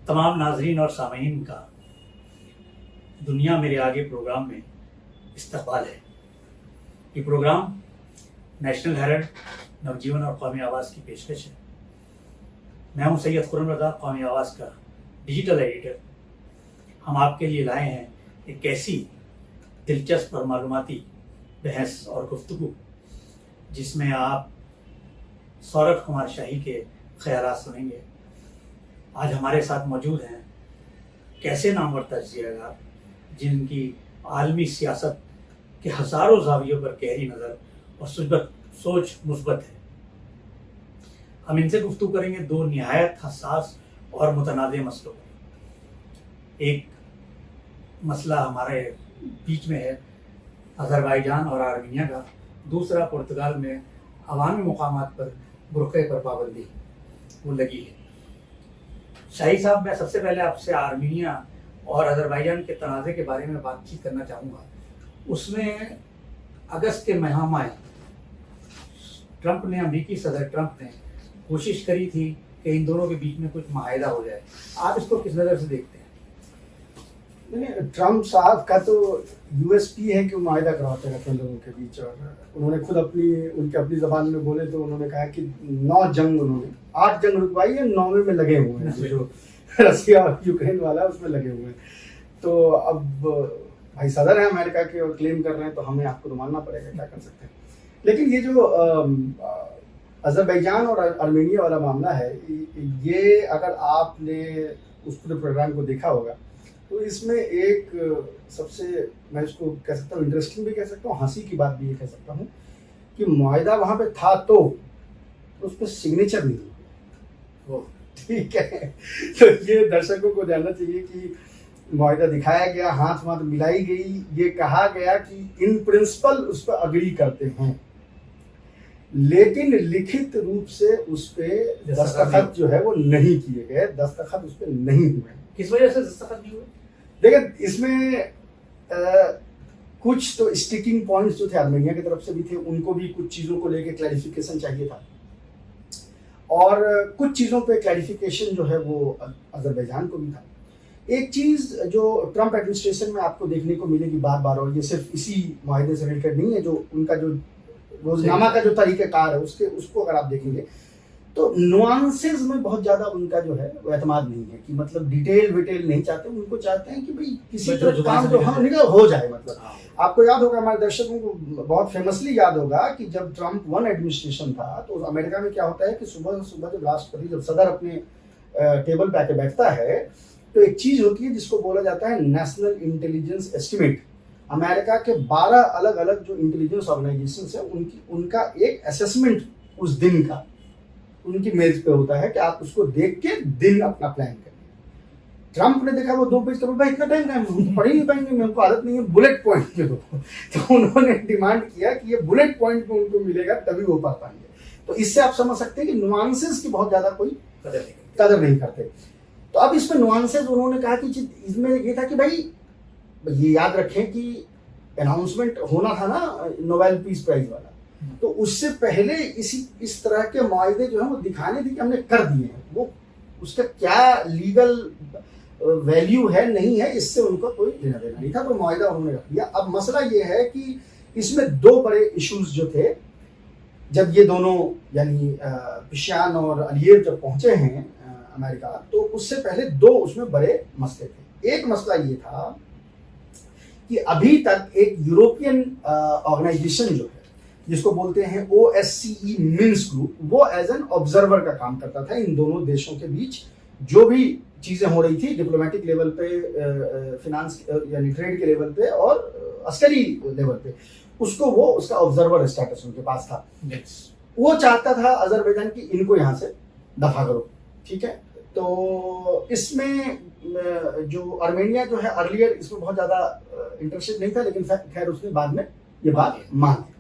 तमाम नाजरीन और सामीन का दुनिया मेरे आगे प्रोग्राम में इस्तकबाल है। ये प्रोग्राम नेशनल हेराल्ड, नवजीवन और कौमी आवाज़ की पेशकश है। मैं हूं सैयद खुर्रम रज़ा, कौमी आवाज़ का डिजिटल एडिटर। हम आपके लिए लाए हैं एक ऐसी दिलचस्प और मालूमाती बहस और गुफ्तगू जिसमें आप सौरभ कुमार शाही के ख्यालात सुनेंगे। आज हमारे साथ मौजूद हैं कैसे नामवर तजियाकार जिनकी आलमी सियासत के हज़ारों जावियों पर गहरी नज़र और सोच मुस्बत है। हम इनसे गुफ्तगू करेंगे दो निहायत हसास और मुतनाज़ मसलों पर। एक मसला हमारे बीच में है अज़रबैजान और आर्मीनिया का, दूसरा पुर्तगाल में अवामी मुकामात पर बुर्क़े पर पाबंदी वो लगी है। शाही साहब, मैं सबसे पहले आपसे आर्मीनिया और अज़रबैजान के तनाज़े के बारे में बातचीत करना चाहूँगा। उसमें अगस्त के माह में अमेरिकी सदर ट्रंप ने कोशिश करी थी कि इन दोनों के बीच में कुछ माहिदा हो जाए। आप इसको किस नज़र से देखते हैं? ट्रंप साहब का तो यूएसपी है कि वो माहिदा करवाते रहते हैं लोगों के बीच, और उन्होंने खुद अपनी ज़बान में बोले तो उन्होंने कहा कि 8 जंग रुकवाई है, 9वें में लगे हुए हैं। जो रसिया और यूक्रेन वाला है उसमें लगे हुए हैं। तो अब भाई सदर है अमेरिका के और क्लेम कर रहे हैं, तो हमें आपको तो मानना पड़ेगा, क्या कर सकते हैं। लेकिन ये जो अज़रबैजान और आर्मेनिया वाला मामला है, ये अगर आपने उस पूरे प्रोग्राम को देखा होगा तो इसमें एक सबसे, मैं इसको कह सकता हूँ इंटरेस्टिंग भी कह सकता हूँ, हंसी की बात भी ये कह सकता हूँ कि मुआहिदा वहाँ पे था तो उस पर सिग्नेचर नहीं हुआ। ठीक है, तो ये दर्शकों को जानना चाहिए कि मुआहिदा दिखाया गया, हाथ मिलाई गई, ये कहा गया कि इन प्रिंसिपल उस पर अग्री करते हैं, लेकिन लिखित रूप से उस पर दस्तखत जो है वो नहीं किए गए, दस्तखत उस पर नहीं हुए। किस वजह से दस्तखत नहीं हुए? देखिए, इसमें कुछ तो स्टिकिंग पॉइंट्स जो थे आर्मेनिया की तरफ से भी थे, उनको भी कुछ चीज़ों को लेके क्लैरिफिकेशन चाहिए था, और कुछ चीज़ों पे क्लैरिफिकेशन जो है वो अज़रबैजान को भी था। एक चीज़ जो ट्रंप एडमिनिस्ट्रेशन में आपको देखने को मिलेगी बार बार, और ये सिर्फ इसी माहिदे से रिलेटेड नहीं है, जो उनका जो रोजनामा का जो तरीक़ेकार है उसको अगर आप देखेंगे तो नुआंसेस में बहुत ज़्यादा उनका जो है वो एतमाद नहीं है कि मतलब डिटेल नहीं चाहते। उनको चाहते हैं कि भाई किसी तरह काम जो हम निकल हो जाए। मतलब आपको याद होगा, हमारे दर्शकों को बहुत फेमसली याद होगा कि जब ट्रंप 1 एडमिनिस्ट्रेशन था तो अमेरिका में क्या होता है कि सुबह जब राष्ट्रपति, जब सदर अपने टेबल पे आके बैठता है तो एक चीज़ होती है जिसको बोला जाता है नेशनल इंटेलिजेंस एस्टिमेट। अमेरिका के 12 अलग अलग जो इंटेलिजेंस ऑर्गेनाइजेशंस है उनका एक असेसमेंट उस दिन का उनकी मेज पे होता है कि आप उसको देख के दिन अपना प्लान करें। ट्रंप ने देखा वो 2 पेज का, भाई इतना टाइम हम पढ़ ही नहीं पाएंगे, मेरे को आदत नहीं है, बुलेट पॉइंट में दो। तो उन्होंने डिमांड किया कि ये बुलेट पॉइंट में उनको मिलेगा तभी वो पढ़ पाएंगे। तो इससे आप समझ सकते हैं कि नुआंसेस की बहुत ज्यादा कोई कदर नहीं करते। तो अब इसमें नुआंसेस उन्होंने कहा कि इसमें ये था कि भाई ये याद रखें कि अनाउंसमेंट होना था ना नोबेल पीस प्राइज वाला, तो उससे पहले इस तरह के मुआहिदे जो है वो दिखाने थे कि हमने कर दिए हैं। वो उसका क्या लीगल वैल्यू है नहीं है, इससे उनको कोई लेना देना नहीं था, तो मुआहिदा उन्होंने रख दिया। अब मसला ये है कि इसमें 2 बड़े इश्यूज जो थे, जब ये दोनों यानी पिशियान और अलियेव जब पहुंचे हैं अमेरिका, तो उससे पहले 2 उसमें बड़े मसले थे। एक मसला ये था कि अभी तक एक यूरोपियन ऑर्गेनाइजेशन जो है जिसको बोलते हैं OSCE मिन्स्क ग्रुप, वो एज एन ऑब्जर्वर का काम करता था इन दोनों देशों के बीच जो भी चीजें हो रही थी डिप्लोमेटिक लेवल पे, फिनांस यानी ट्रेड के लेवल पे और अस्करी लेवल पे, उसका ऑब्जर्वर स्टेटस उनके पास था। वो चाहता था अजरबैजान की इनको यहाँ से दफा करो, ठीक है। तो इसमें जो आर्मेनिया जो है अर्लियर इसमें बहुत ज्यादा इंटरेस्टेड नहीं था, लेकिन खैर उसने बाद में ये बात मान ली।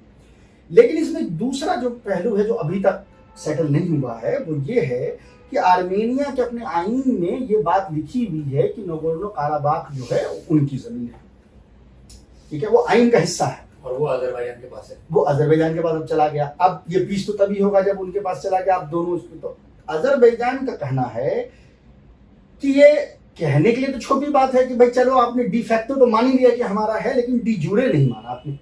लेकिन इसमें दूसरा जो पहलू है जो अभी तक सेटल नहीं हुआ है वो ये है कि आर्मेनिया के अपने आईन में ये बात लिखी हुई है कि नगोर्नो काराबाख जो है उनकी जमीन है, ठीक है, वो आईन का हिस्सा है और वो अजरबैजान के पास है। वो अजरबैजान के पास अब चला गया। अब ये पीस तो तभी होगा जब उनके पास चला गया। अब दोनों तो अजरबैजान का कहना है कि ये कहने के लिए तो छोटी बात है कि भाई चलो आपने डी फैक्टो तो मान ही लिया कि हमारा है, लेकिन डी जूरे नहीं माना आपने,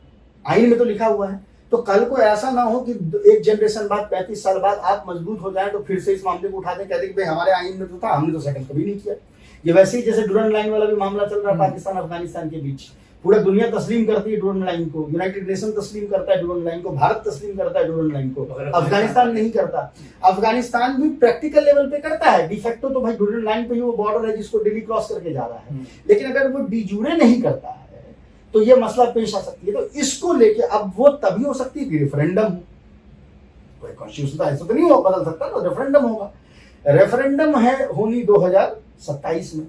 आइन में तो लिखा हुआ है। तो कल को ऐसा ना हो कि एक जनरेशन बाद 35 साल बाद आप मजबूत हो जाए तो फिर से इस मामले को उठा दें, कहते कि भाई हमारे आइन में तो था, हमने तो सेटल कभी नहीं किया। ये वैसे ही जैसे डूरन लाइन वाला भी मामला चल रहा है पाकिस्तान अफगानिस्तान के बीच, पूरा दुनिया तस्लीम करती है डूरन लाइन को, यूनाइटेड नेशन तस्लीम करता है डूरन लाइन को, भारत तस्लीम करता है डूरन लाइन को, अफगानिस्तान नहीं करता। अफगानिस्तान भी प्रैक्टिकल लेवल पे करता है, डिफेक्टो तो भाई डूरन लाइन पे ही वो बॉर्डर है जिसको डेली क्रॉस करके जा रहा है, लेकिन अगर वो डी जूरे नहीं करता है तो ये मसला पेश आ सकती है। तो इसको लेके अब वो तभी हो सकती है कि रेफरेंडम हो, कोई कॉन्स्टिट्यूशन ऐसा तो नहीं हो बदल सकता, तो रेफरेंडम होगा। रेफरेंडम है होनी 2027 में।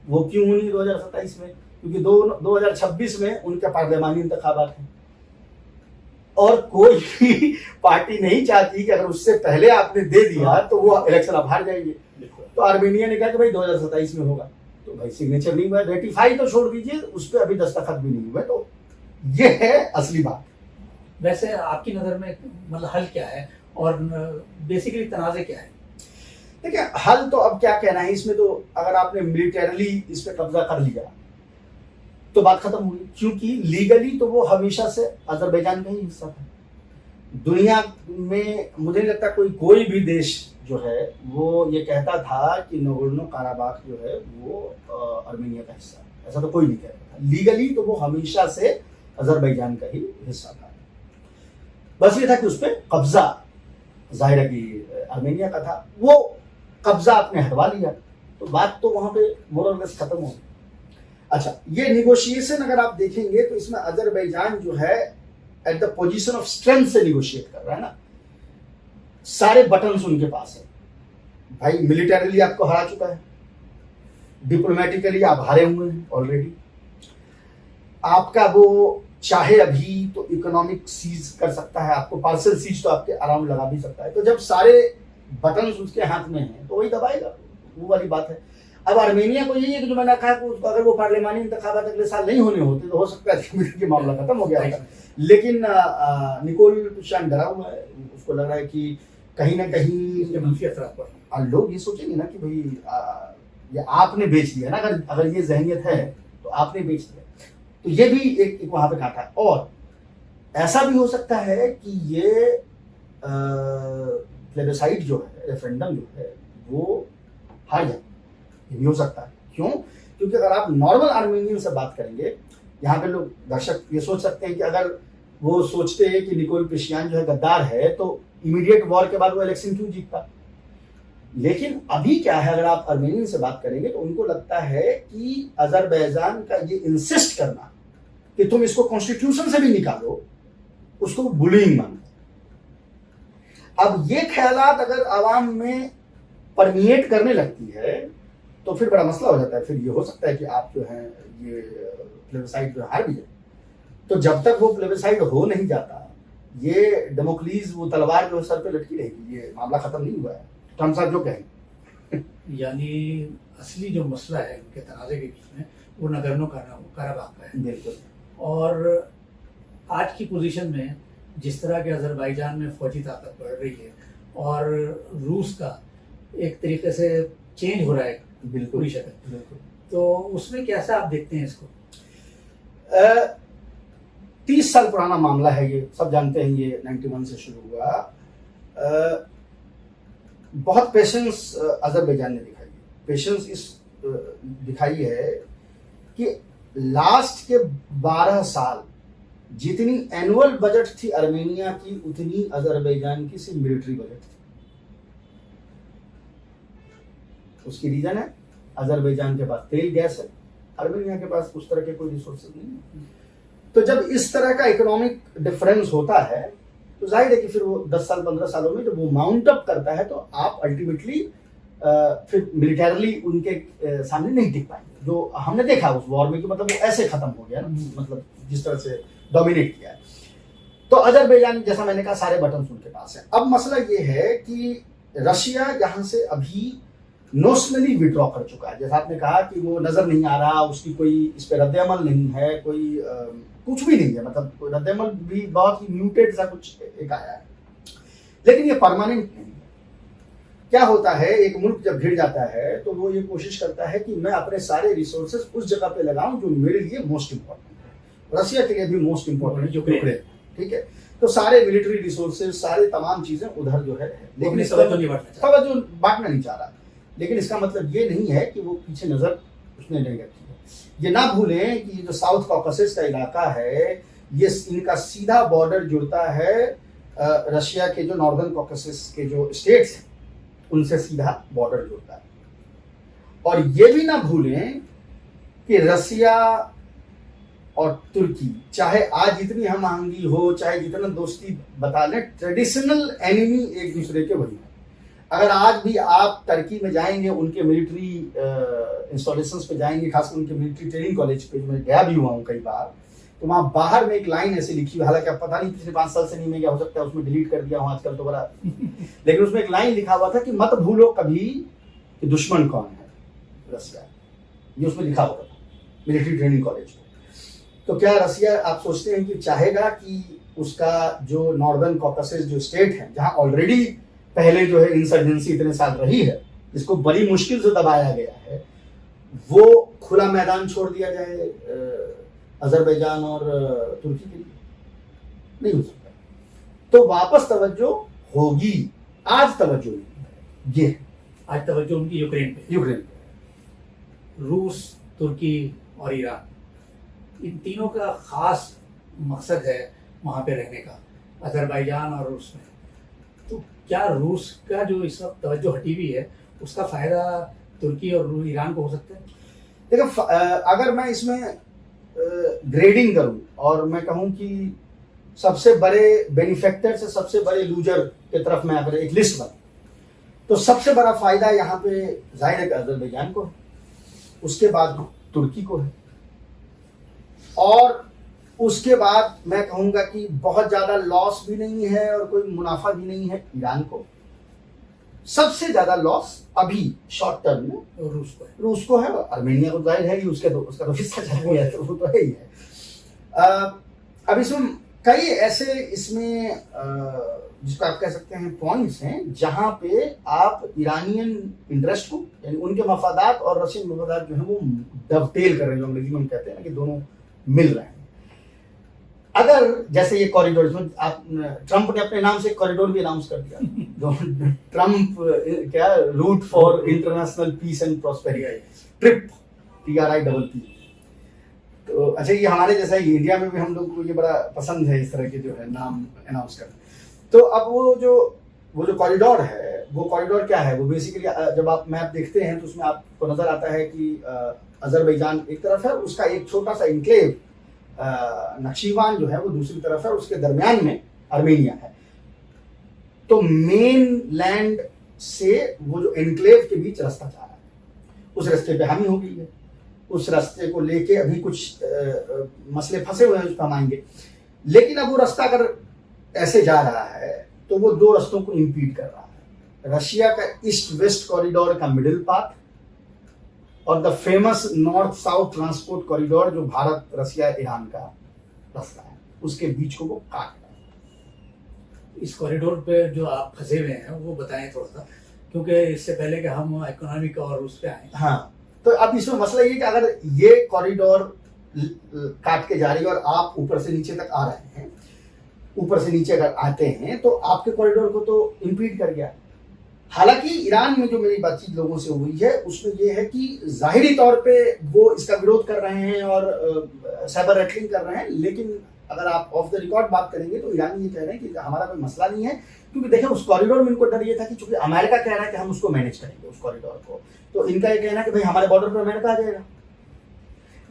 वो क्यों होनी 2027 में? क्योंकि 2026 में उनके पार्लियामानी इंतखाबात हैं और कोई भी पार्टी नहीं चाहती कि अगर उससे पहले आपने दे दिया तो वो इलेक्शन आप हार जाएंगे। तो आर्मेनिया ने कहा कि भाई 2027 में होगा, तो भाई सिग्नेचर नहीं हुआ, रेटिफाई तो छोड़ दीजिए, उस पर अभी दस्तखत भी नहीं हुए। तो ये है असली बात। वैसे आपकी नज़र में मतलब हल क्या है और बेसिकली तनाज़े क्या है? देखिए, हल तो अब क्या कहना है इसमें, तो अगर आपने मिलिटरीली इस पे कब्जा कर लिया तो बात खत्म हुई, क्योंकि लीगली तो वो हमेशा से अजरबैजान का ही हिस्सा था। दुनिया में मुझे नहीं लगता कोई भी देश जो है वो ये कहता था कि नगोर्नो काराबाख जो है वो आर्मेनिया का हिस्सा है, ऐसा तो कोई नहीं कहता था। लीगली तो वो हमेशा से अजरबैजान का ही हिस्सा था। बस ये था कि उस पर कब्जा जाहिर है कि आर्मेनिया का था, वो कब्जा आपने हटवा लिया तो बात तो वहां पे मोरलेस खत्म हो गई। अच्छा, ये निगोशिएशन अगर आप देखेंगे तो इसमें अजरबैजान जो है at the position of strength से निगोशिएट कर रहा है ना, सारे बटन्स उनके पास है। भाई मिलिटरीली आपको हरा चुका है, डिप्लोमेटिकली आप हारे हुए हैं ऑलरेडी, आपका वो चाहे अभी तो इकोनॉमिक सीज कर सकता है, आपको पार्सल सीज तो आपके अराउंड लगा भी सकता है। तो जब सारे बटन्स उसके हाथ में हैं तो वही दबाएगा, वो वाली बात है। अब आर्मेनिया को यही है कि जो मैंने कहा कि अगर वो पार्लियामानी इंतखाबात अगले साल नहीं होने होते तो हो सकता है कि मामला खत्म हो गया होता। लेकिन निकोल पाशियान डरा हुआ है, उसको लग रहा है कि कहीं ना कहीं मंफी असरात पड़, लोग ये सोचेंगे ना कि भाई ये आपने बेच दिया ना, अगर ये जहनियत है तो आपने बेच दिया, तो ये भी एक वहां पे काटा है। और ऐसा भी हो सकता है कि ये प्लेबिसाइड जो है, रेफरेंडम जो है वो हार जाए, ये भी हो सकता है। क्यों? क्योंकि अगर आप नॉर्मल आर्मेनियन से बात करेंगे, यहाँ पे लोग दर्शक ये सोच सकते हैं कि अगर वो सोचते हैं कि निकोल पाशियान जो है गद्दार है तो इमीडिएट वॉर के बाद वो इलेक्शन क्यों जीतता। लेकिन अभी क्या है, अगर आप आर्मेनियन से बात करेंगे तो उनको लगता है कि अजरबैजान का ये इंसिस्ट करना कि तुम इसको कॉन्स्टिट्यूशन से भी निकालो, उसको बुलिंग मानते। अब ये ख्यालात अगर आवाम में परमिएट करने लगती है तो फिर बड़ा मसला हो जाता है। फिर ये हो सकता है कि आप जो है ये प्लेबिसाइड जो हार भी जाए। तो जब तक वो प्लेबिसाइड हो नहीं जाता, ये डेमोक्लीज वो तलवार जो सर पे लटकी रहेगी, ये मामला खत्म नहीं हुआ है। ट्रम्प साहब जो कहें यानी असली जो मसला है उनके तनाज़े के बीच में वो नगोर्नो काराबाख का है। बिल्कुल। और आज की पोजीशन में जिस तरह के अजरबैजान में फौजी ताकत बढ़ रही है और रूस का एक तरीके से चेंज हो रहा है बिल्कुल पूरी शक्ल, तो उसमें कैसा आप देखते हैं इसको? 30 साल पुराना मामला है, ये सब जानते हैं, ये 91 से शुरू हुआ। बहुत पेशेंस अजरबैजान ने दिखाई है, पेशेंस इस दिखाई है कि लास्ट के 12 साल जितनी एनुअल बजट थी आर्मेनिया की उतनी अजरबैजान की सिर्फ मिलिट्री बजट थी। उसकी रीजन है अजरबैजान के पास तेल गैस है, आर्मेनिया के पास उस तरह के कोई रिसोर्सेज नहीं है। तो जब इस तरह का इकोनॉमिक डिफरेंस होता है तो जाहिर है कि फिर वो 10 साल 15 सालों में जब वो माउंट अप करता है तो आप अल्टीमेटली फिर मिलिटरीली उनके सामने नहीं टिक पाएंगे। जो हमने देखा उस वॉर में कि मतलब वो ऐसे खत्म हो गया ना, मतलब जिस तरह से डोमिनेट किया है। तो अजरबैजान जैसा मैंने कहा सारे बटन उनके पास है। अब मसला ये है कि रशिया यहाँ से अभी नोशनली विड्रॉ कर चुका है। जैसा आपने कहा कि वो नजर नहीं आ रहा, उसकी कोई इस पे रद्द-ए-अमल नहीं है, कोई कुछ भी नहीं है, मतलब कोई रद्द-ए-अमल भी बहुत ही म्यूटेड सा कुछ एक आया है, लेकिन ये परमानेंट नहीं है। क्या होता है, एक मुल्क जब घिर जाता है तो वो ये कोशिश करता है कि मैं अपने सारे रिसोर्सेज उस जगह पे लगाऊं जो मेरे लिए मोस्ट इंपॉर्टेंट है। रशिया के लिए भी मोस्ट इंपॉर्टेंट यूक्रेन, ठीक है। तो सारे मिलिट्री रिसोर्सेज, सारे तमाम चीजें उधर जो है, लेकिन तवज्जो बांटना नहीं चाह रहा। लेकिन इसका मतलब ये नहीं है कि वो पीछे नजर उसने नहीं रखी है। ये ना भूलें कि जो साउथ कॉकसेस का इलाका है, ये इनका सीधा बॉर्डर जुड़ता है रशिया के जो नॉर्दर्न कॉकसेस के जो स्टेट्स हैं उनसे सीधा बॉर्डर जुड़ता है। और ये भी ना भूलें कि रसिया और तुर्की, चाहे आज जितनी हम आहंगी हो, चाहे जितना दोस्ती बता लें, ट्रेडिशनल एनिमी एक दूसरे के वही है। अगर आज भी आप टर्की में जाएंगे, उनके मिलिट्री इंस्टॉलेशंस पे जाएंगे, खासकर उनके मिलिट्री ट्रेनिंग कॉलेज पे, मैं गया भी हुआ हूँ कई बार, तो वहाँ बाहर में एक लाइन ऐसी लिखी हुई, हालांकि अब पता नहीं पिछले 5 साल से नहीं में, क्या हो सकता है उसमें डिलीट कर दिया हूँ आजकल तो बड़ा लेकिन उसमें एक लाइन लिखा हुआ था कि मत भूलो कभी कि दुश्मन कौन है, रसिया। ये उसमें लिखा हुआ था मिलिट्री ट्रेनिंग कॉलेज में। तो क्या रसिया, आप सोचते हैं कि चाहेगा कि उसका जो नॉर्दर्न कॉकसेस जो स्टेट है, जहां ऑलरेडी पहले जो है इंसर्जेंसी इतने साल रही है, जिसको बड़ी मुश्किल से दबाया गया है, वो खुला मैदान छोड़ दिया जाए अजरबैजान और तुर्की के लिए? नहीं हो सकता। तो वापस तवज्जो होगी, आज तवज्जो नहीं, ये आज तवज्जो उनकी यूक्रेन पे, रूस, तुर्की और ईरान, इन तीनों का खास मकसद है वहाँ पे रहने का, अजरबैजान और रूस में। तो क्या रूस का जो इस वक्त तवज्जो हटी हुई है, उसका फायदा तुर्की और ईरान को हो सकता है? देखो, अगर मैं इसमें ग्रेडिंग करूं और मैं कहूं कि सबसे बड़े बेनिफिक्टर से सबसे बड़े लूजर की तरफ मैं अगर एक लिस्ट बनाऊं, तो सबसे बड़ा फायदा यहाँ पे जाहिर है कि अजरबैजान को है, उसके बाद तुर्की को है, और उसके बाद मैं कहूंगा कि बहुत ज्यादा लॉस भी नहीं है और कोई मुनाफा भी नहीं है ईरान को। सबसे ज्यादा लॉस अभी शॉर्ट टर्म में रूस को है। आर्मेनिया को जाहिर है कि उसका तो हिस्सा चल गया है, तो वो तो है ही है। अब इसमें कई ऐसे इसमें जिसको आप कह सकते हैं पॉइंट्स हैं जहां पे आप ईरानियन इंटरेस्ट को, यानी उनके मफादात और रशियन मफादात जो है वो डवटेल कर रहे हैं, जो अंग्रेजी में हम कहते हैं ना कि दोनों मिल रहे हैं। अगर जैसे ये कॉरिडोर, आप ट्रंप ने अपने नाम से कॉरिडोर भी अनाउंस कर दिया ट्रंप क्या route for international peace and prosperity, trip, TRIPP। तो अच्छा, ये हमारे जैसा ही इंडिया में भी हम लोग को ये बड़ा पसंद है इस तरह के जो है नाम अनाउंस करना। तो अब वो जो कॉरिडोर है, वो कॉरिडोर क्या है, वो बेसिकली जब आप मैप देखते हैं तो उसमें आपको नजर आता है कि अजरबैजान एक तरफ है, उसका एक छोटा सा इंक्लेव नक्शीवान जो है वो दूसरी तरफ है, उसके दरमियान में आर्मेनिया है। तो मेन लैंड से वो जो एनक्लेव के बीच रास्ता जा रहा है, उस रास्ते पे हामी हो गई है। उस रास्ते को लेके अभी कुछ मसले फंसे हुए हैं, उस पर हम आएंगे। लेकिन अब वो रास्ता अगर ऐसे जा रहा है तो वो 2 रास्तों को इम्पीड कर रहा है, रशिया का ईस्ट वेस्ट कॉरिडोर का मिडिल पाथ और the famous north south transport corridor जो भारत रशिया ईरान का रास्ता है, उसके बीच को वो काट रहा है। इस कॉरिडोर पे जो आप फंसे हुए हैं वो बताएं थोड़ा सा, क्योंकि इससे पहले कि हम इकोनॉमिक और उस पे आए। हाँ, तो अब इसमें मसला ये कि अगर ये कॉरिडोर काट के जा रही है और आप ऊपर से नीचे तक आ रहे हैं, ऊपर से नीचे अगर आते हैं तो आपके कॉरिडोर को तो इम्पीड कर गया। हालांकि ईरान में जो मेरी बातचीत लोगों से हुई है उसमें यह है कि जाहिरी तौर पे वो इसका विरोध कर रहे हैं और साइबर रैटलिंग कर रहे हैं, लेकिन अगर आप ऑफ द रिकॉर्ड बात करेंगे तो ईरान ये कह रहे हैं कि हमारा कोई मसला नहीं है, क्योंकि देखिए उस कॉरिडोर में इनको डर ये था कि चूंकि अमेरिका कह रहा है कि हम उसको मैनेज करेंगे उस कॉरिडोर को, तो इनका ये कहना है कि भाई हमारे बॉर्डर पर अमेरिका आ जाएगा।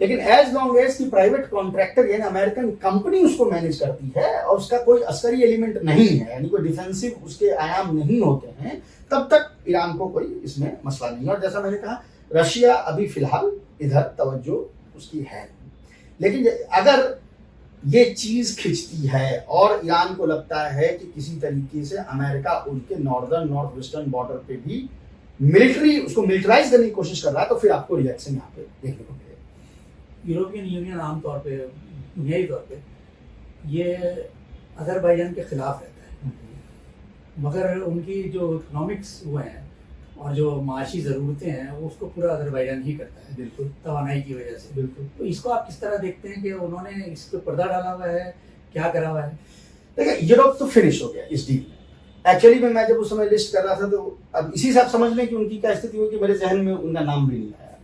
लेकिन एज लॉन्ग एज की प्राइवेट कॉन्ट्रैक्टर यानी अमेरिकन कंपनी उसको मैनेज करती है और उसका कोई अस्करी एलिमेंट नहीं है, यानी कोई डिफेंसिव उसके आयाम नहीं होते हैं, तब तक ईरान को कोई इसमें मसला नहीं है। और जैसा मैंने कहा, रशिया अभी फिलहाल इधर तवज्जो उसकी है। लेकिन अगर ये चीज खिंचती है और ईरान को लगता है कि किसी तरीके से अमेरिका उनके नॉर्दर्न नॉर्थ वेस्टर्न बॉर्डर पे भी उसको मिलिटराइज करने की कोशिश कर रहा है, तो फिर आपको रिएक्शन यहाँ पे देखने को मिलेगा। यूरोपियन यूनियन आमतौर पे, दुनियाई तौर पे ये अजरबैजान के खिलाफ रहता है, मगर उनकी जो इकोनॉमिक्स हुए हैं और जो माशी ज़रूरतें हैं वो उसको पूरा अजरबैजान ही करता है, बिल्कुल तवानाई की वजह से। बिल्कुल। तो इसको आप किस तरह देखते हैं कि उन्होंने इस पे पर्दा डाला हुआ है, क्या करा हुआ है? देखिए, यूरोप तो फिनिश हो गया इस डील में। एक्चुअली में मैं जब उस समय लिस्ट कर रहा था तो अब इसी से आप समझ लें कि उनकी क्या स्थिति हुई कि मेरे जहन में उनका नाम भी नहीं आया।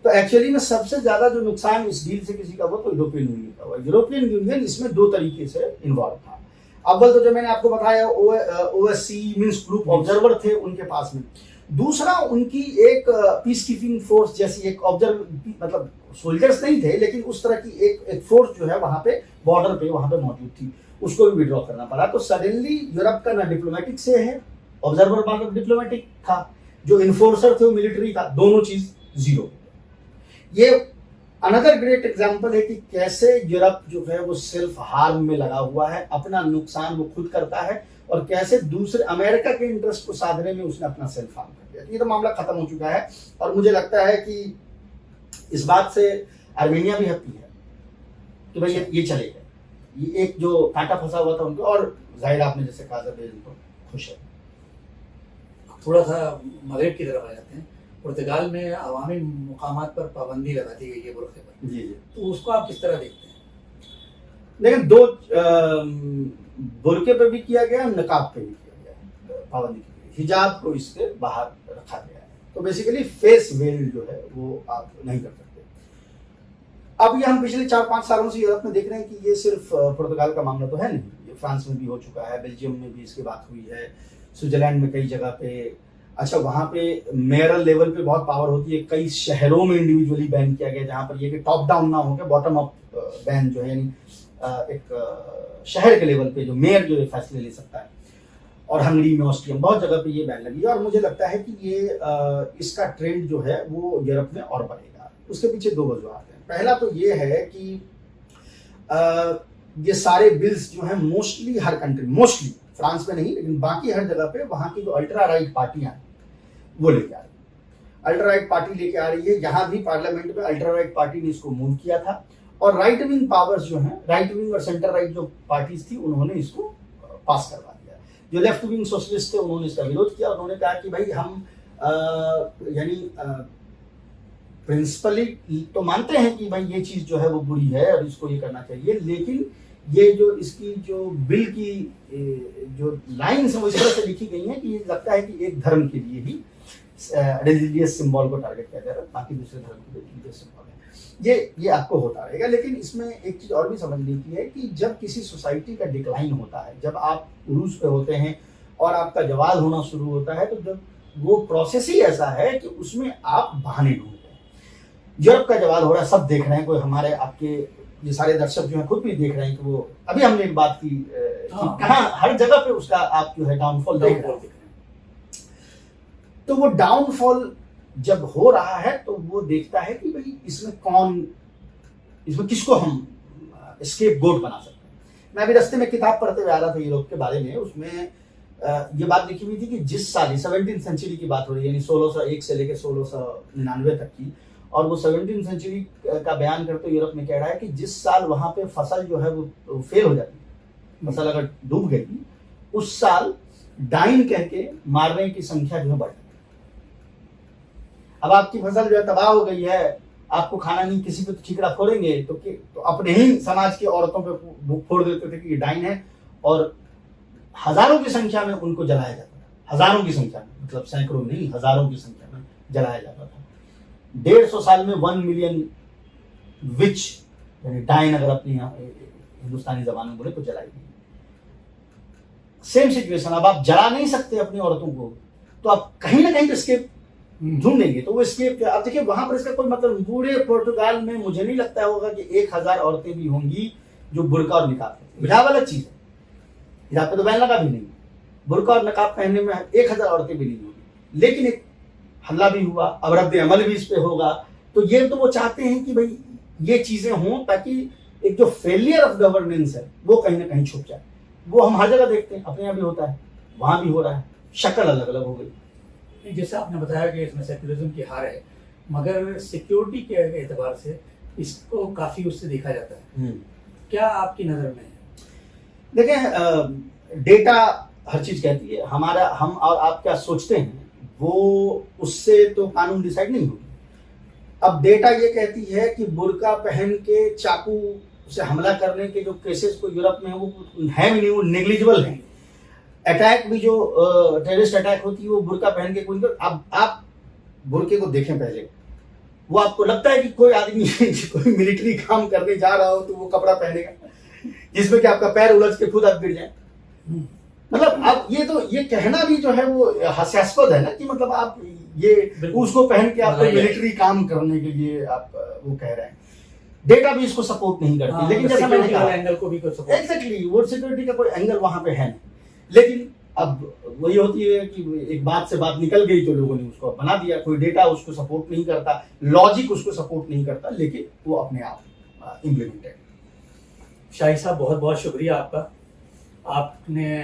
तो एक्चुअली में सबसे ज्यादा जो नुकसान इस डील से किसी का हुआ तो यूरोपियन यूनियन का हुआ। यूरोपियन यूनियन इसमें दो तरीके से इन्वॉल्व था। अव्वल तो जो मैंने आपको बताया ओएससी मींस ग्रुप ऑब्जर्वर थे उनके पास में। दूसरा उनकी एक पीस कीपिंग फोर्स जैसी एक ऑब्जर्व, मतलब सोल्जर्स नहीं थे लेकिन उस तरह की एक फोर्स जो है वहां पे बॉर्डर पे वहां पे मौजूद थी, उसको भी विड्रॉ करना पड़ा। तो सडनली यूरोप का ना डिप्लोमेटिक से है, ऑब्जर्वर मतलब डिप्लोमेटिक था, जो इन्फोर्सर थे वो मिलिट्री था, दोनों चीज जीरो। ये अनदर ग्रेट एग्जांपल है कि कैसे यूरोप जो है वो सेल्फ हार्म में लगा हुआ है, अपना नुकसान वो खुद करता है, और कैसे दूसरे अमेरिका के इंटरेस्ट को साधने में उसने अपना सेल्फ हार्म कर दिया। ये तो मामला खत्म हो चुका है और मुझे लगता है कि इस बात से आर्मेनिया भी हैप्पी है कि भाई ये चलेगा। ये एक जो कांटा फंसा हुआ था उनको, और जाहिर आपने जैसे कहा अजरबैजान तो खुश है। थोड़ा सा मगरब की तरफ आ जाते हैं। पुर्तगाल में अवामी मुकामात पर पाबंदी लगा दी गई है बुर्के पर, जी जी। तो उसको आप किस तरह देखते हैं? लेकिन दो बुर्के पे भी किया गया, नकाब पे भी किया गया पाबंदी की गई, हिजाब को इसके बाहर रखा गया है। तो बेसिकली फेस वेल जो है वो आप नहीं कर सकते। अब ये हम पिछले 4-5 सालों से यूरोप में देख रहे हैं कि ये सिर्फ पुर्तगाल का मामला तो है नहीं, ये फ्रांस में भी हो चुका है, बेल्जियम में भी इसकी बात हुई है, स्विट्जरलैंड में कई जगह पे। अच्छा, वहां पे मेयरल लेवल पे बहुत पावर होती है, कई शहरों में इंडिविजुअली बैन किया गया, जहां पर ये कि टॉप डाउन ना होकर बॉटम अप बैन जो है, यानी एक शहर के लेवल पे जो मेयर जो है फैसले ले सकता है। और हंगरी में, ऑस्ट्रिया में बहुत जगह पे ये बैन लगी है, और मुझे लगता है कि ये इसका ट्रेंड जो है वो यूरोप में और बढ़ेगा। उसके पीछे दो वजूहत हैं। पहला तो ये है कि ये सारे बिल्स जो है मोस्टली हर कंट्री, मोस्टली फ्रांस में नहीं लेकिन बाकी हर जगह पे वहां की जो अल्ट्रा राइट पार्टियां हैं वो लेके आ रही है, अल्ट्रा राइट पार्टी लेके आ रही है। यहाँ भी पार्लियामेंट में अल्ट्रा राइट पार्टी ने इसको मूव किया था, और राइट विंग पावर्स जो हैं, राइट विंग और सेंटर राइट जो पार्टीज थी उन्होंने इसको पास करवा दिया। जो लेफ्ट विंग सोशलिस्ट थे उन्होंने इसका विरोध किया, उन्होंने कहा कि भाई हम यानी प्रिंसिपली तो मानते हैं कि भाई ये चीज जो है वो बुरी है और इसको ये करना चाहिए, लेकिन ये जो इसकी जो बिल की जो लाइन्स है वो इस तरह से लिखी गई हैं कि ये लगता है कि एक धर्म के लिए ही रिलीजियस सिंबल को टारगेट किया जा रहा है, बाकी दूसरे धर्म के लिए रिलीजियस सिंबल है। ये आपको होता रहेगा। लेकिन इसमें एक चीज और भी समझने की है कि जब किसी सोसाइटी का डिक्लाइन होता है, जब आप उरूज पे होते हैं और आपका जवाल होना शुरू होता है, तो जब वो प्रोसेस ही ऐसा है कि उसमें आप बहाने ढूंढते हैं। यूरोप का जवाल हो रहा है, सब देख रहे हैं, कोई हमारे आपके ये सारे दर्शक जो हैं खुद भी देख रहे हैं कि वो अभी हमने एक बात की कहाँ हर जगह पे उसका आप जो है डाउनफॉल देख रहे हैं। तो वो डाउनफॉल जब हो रहा है तो वो देखता है कि भाई इसमें किसको हम स्केप गोट बना सकते हैं। मैं अभी रास्ते में किताब पढ़ते हुए आ रहा था यूरोप के बारे में, उसमें ये बात लिखी हुई थी कि जिस साल 17वीं सेंचुरी की बात हो रही है, यानी 1601 से लेकर 1699 तक की, और वो 17वीं सेंचुरी का बयान करते हुए यूरोप में कह रहा है कि जिस साल वहां पे फसल जो है वो फेल हो जाती है, फसल अगर डूब गई, उस साल डाइन कह के मारने की संख्या जो है बढ़ जाती है। अब आपकी फसल जो है तबाह हो गई है, आपको खाना नहीं, किसी पे तो ठीकरा फोड़ेंगे, तो अपने ही समाज की औरतों पे फोड़ देते थे कि ये डाइन है, और हजारों की संख्या में उनको जलाया जाता था। हजारों की संख्या में, मतलब सैकड़ों नहीं, हजारों की संख्या में जलाया जाता था। 150 साल में 1 मिलियन विच यानी डाइन अगर अपनी हिंदुस्तानी जबान में बोले तो जलाई गई। सेम सिचुएशन, अब आप जला नहीं सकते अपनी औरतों को, तो आप कहीं ना कहीं तो स्केप ढूंढेंगे। तो वो स्केप, अब देखिए वहां पर इसका कोई मतलब, पूरे पुर्तगाल में मुझे नहीं लगता होगा कि 1000 औरतें भी होंगी जो बुर्का और निकाब पहनती। हिजाब अलग चीज है, हिजाब पे तो बैन लगा भी नहीं, बुर्का और नकाब पहनने में 1000 औरतें भी नहीं होगी। लेकिन एक हल्ला भी हुआ, अब रद्द अमल भी इस पे होगा। तो ये तो वो चाहते हैं कि भाई ये चीजें हों ताकि एक जो फेलियर ऑफ गवर्नेंस है वो कहीं ना कहीं छुप जाए। वो हम हर जगह देखते हैं, अपने यहाँ भी होता है, वहां भी हो रहा है, शक्ल अलग अलग हो गई। जैसे आपने बताया कि इसमें सेक्युलरिज्म की हार है, मगर सिक्योरिटी के एतबार से इसको काफी उससे देखा जाता है। क्या आपकी नजर में है? देखिए, डेटा हर चीज कहती है, हम और आप क्या सोचते हैं वो उससे तो कानून डिसाइड नहीं होगी। अब डेटा ये कहती है कि बुर्का पहन के चाकू से हमला करने के जो केसेस को यूरोप में वो है भी नहीं, वो नेग्लिजिबल है। अटैक भी जो टेररिस्ट अटैक होती है वो बुर्का पहन के कोई, अब आप बुर्के को देखें पहले, वो आपको लगता है कि कोई आदमी कोई मिलिट्री काम करने जा रहा हो तो वो कपड़ा पहनेगा जिसमें कि आपका पैर उलझ के खुद आप गिर जाए। मतलब अब ये कहना भी जो है वो हास्यास्पद है ना, कि मतलब आप ये उसको पहन के आप मिलिट्री काम करने के लिए आप वो कह रहे हैं। डेटा भी इसको सपोर्ट नहीं करती। लेकिन जैसा मैंने कहा एंगल को भी एग्जैक्टली वो सिक्योरिटी का कोई एंगल वहां पे है नहीं। लेकिन अब वही होती है कि एक बात से बात निकल गई तो लोगों ने उसको बना दिया। कोई डेटा उसको सपोर्ट नहीं करता, लॉजिक उसको सपोर्ट नहीं करता, लेकिन वो अपने आप इम्प्लीमेंटेड। शाही साहब बहुत बहुत शुक्रिया आपका। आपने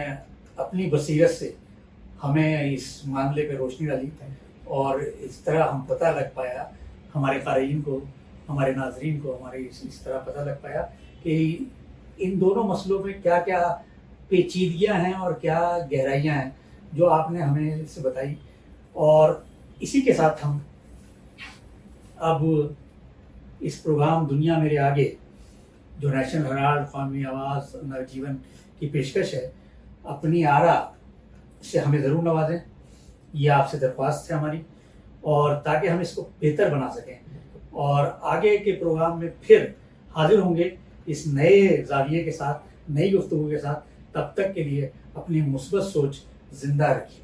अपनी बसीरत से हमें इस मामले पे रोशनी डाली और इस तरह हम पता लग पाया, हमारे क़ारीन को, हमारे नाजरीन को हमारे इस तरह पता लग पाया कि इन दोनों मसलों में क्या क्या पेचीदगियाँ हैं और क्या गहराइयाँ हैं जो आपने हमें से बताई। और इसी के साथ हम अब इस प्रोग्राम दुनिया मेरे आगे जो नेशनल हेराल्ड, कौमी आवाज़, नवजीवन की पेशकश है, अपनी आरा से हमें ज़रूर नवाजें, ये आपसे दरख्वास्त है हमारी, और ताकि हम इसको बेहतर बना सकें और आगे के प्रोग्राम में फिर हाजिर होंगे इस नए जाविये के साथ, नई गुफ्तगू के साथ। तब तक के लिए अपनी मुस्बत सोच जिंदा रखिए।